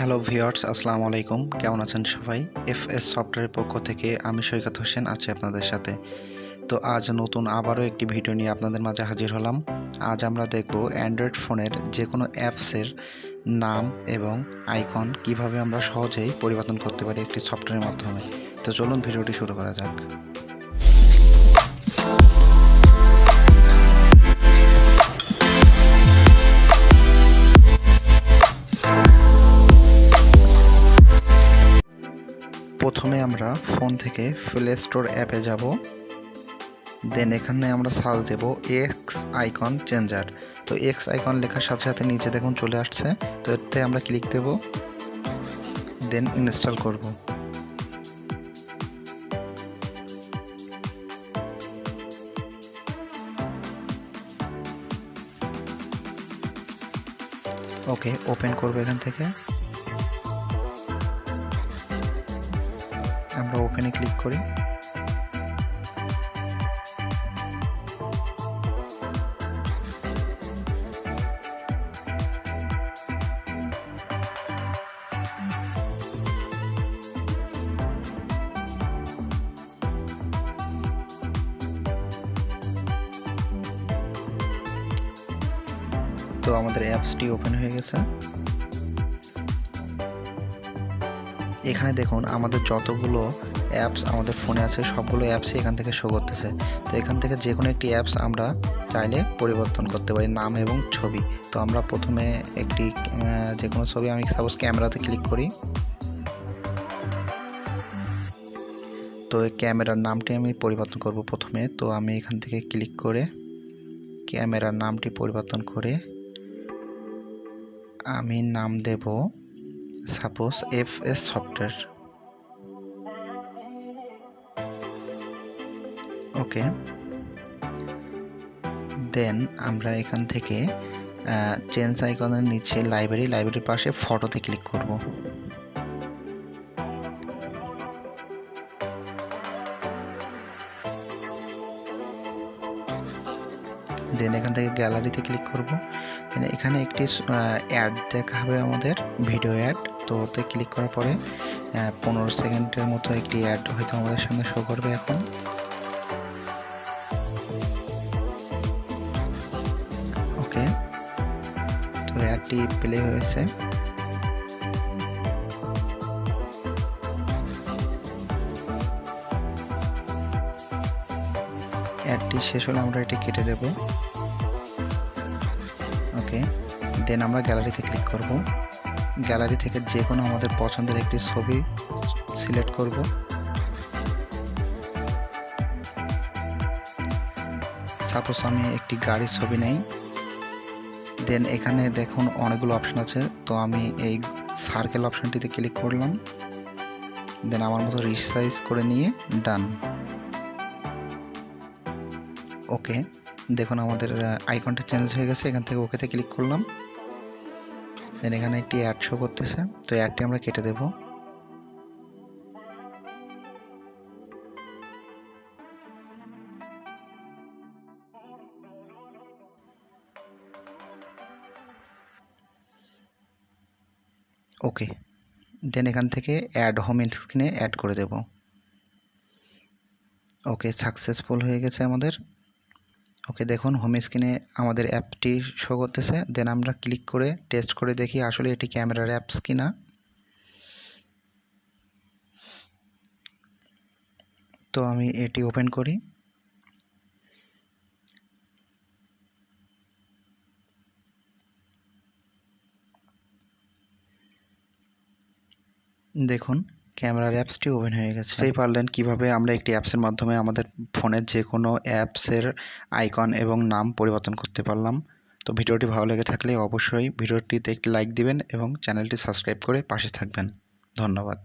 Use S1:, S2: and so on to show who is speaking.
S1: Hello viewers, আসসালামু আলাইকুম। কেমন আছেন সবাই? এফএস সফটওয়্যারের পক্ষ থেকে আমি সৈকত হোসেন আছি আপনাদের সাথে। তো আজ নতুন আবারও একটি ভিডিও নিয়ে আপনাদের মাঝে হাজির হলাম। আজ আমরা দেখব অ্যান্ড্রয়েড ফোনের যে কোনো অ্যাপসের নাম এবং আইকন কিভাবে আমরা সহজেই পরিবর্তন করতে পারি একটি সফটওয়্যারের মাধ্যমে। তো চলুন ভিডিওটি শুরু করা যাক। প্রথমে আমরা ফোন থেকে প্লে স্টোর অ্যাপে যাব। দেন এখানে আমরা সার্চ দেব এক্স আইকন চেঞ্জার। তো এক্স আইকন লেখার সাথে সাথে নিচে দেখুন চলে আসছে। তো এতে আমরা ক্লিক দেব, দেন ইনস্টল করব। ওকে, ওপেন করব। এখান থেকে আমরা ওপেনে ক্লিক করি। তো আমাদের অ্যাপসটি ওপেন হয়ে গেছে। এখানে দেখুন আমাদের যতগুলো অ্যাপস আমাদের ফোনে আছে সবগুলো অ্যাপসই এখান থেকে শো করতেছে। তো এখান থেকে যে কোনো একটি অ্যাপস আমরা চাইলে পরিবর্তন করতে পারি, নাম এবং ছবি। তো আমরা প্রথমে একটি যে কোনো ছবি, আমি সাপোজ ক্যামেরাতে ক্লিক করি। তো এই ক্যামেরার নামটি আমি পরিবর্তন করব প্রথমে। তো আমি এখান থেকে ক্লিক করে ক্যামেরার নামটি পরিবর্তন করে আমি নাম দেব সাপোজ এফএস সফটওয়্যার। ওকে, দেন আমরা এখান থেকে চেঞ্জ আইকনের নিচে লাইব্রেরির পাশে ফটোতে ক্লিক করব। দেন এখান থেকে গ্যালারিতে ক্লিক করব। দেন এখানে একটি অ্যাড দেখাবে আমাদের, ভিডিও অ্যাড। তো ওতে ক্লিক করার পরে 15 সেকেন্ডের মতো একটি অ্যাড হয়তো আমাদের সামনে শো করবে এখন। ওকে, তো অ্যাডটি প্লে হয়েছে। অ্যাডটি শেষ হলে আমরা এটি কেটে দেব। ওকে, দেন আমরা গ্যালারিতে ক্লিক করব। গ্যালারি থেকে যে কোনো আমাদের পছন্দের একটি ছবি সিলেক্ট করব। সাপোজ আমি একটি গাড়ির ছবি নেই। দেন এখানে দেখুন অনেকগুলো অপশন আছে। তো আমি এই সার্কেল অপশনটিতে ক্লিক করলাম। দেন আমার মতো রিসাইজ করে নিয়ে ডান। ওকে, দেখুন আমাদের আইকনটা চেঞ্জ হয়ে গেছে। এখান থেকে ওকেতে ক্লিক করলাম। দেন এখানে একটি অ্যাড শো করতেছে। তো অ্যাডটি আমরা কেটে দেব। ওকে, দেন এখান থেকে অ্যাড হোম স্ক্রিনে অ্যাড করে দেব। ওকে, সাকসেসফুল হয়ে গেছে আমাদের। ওকে, দেখুন হোম স্ক্রিনে আমাদের অ্যাপটি শো করতেছে। দেন আমরা ক্লিক করে টেস্ট করে দেখি আসলে এটি ক্যামেরার অ্যাপস কিনা। তো আমি এটি ওপেন করি। দেখুন ক্যামেরার অ্যাপসটি ওপেন হয়ে গেছে। বুঝতেই পারলেন কিভাবে আমরা একটি অ্যাপসের মাধ্যমে আমাদের ফোনের যে কোনো অ্যাপসের আইকন এবং নাম পরিবর্তন করতে পারলাম। তো ভিডিওটি ভালো লেগে থাকলে অবশ্যই ভিডিওটিতে একটি লাইক দিবেন এবং চ্যানেলটি সাবস্ক্রাইব করে পাশে থাকবেন। ধন্যবাদ।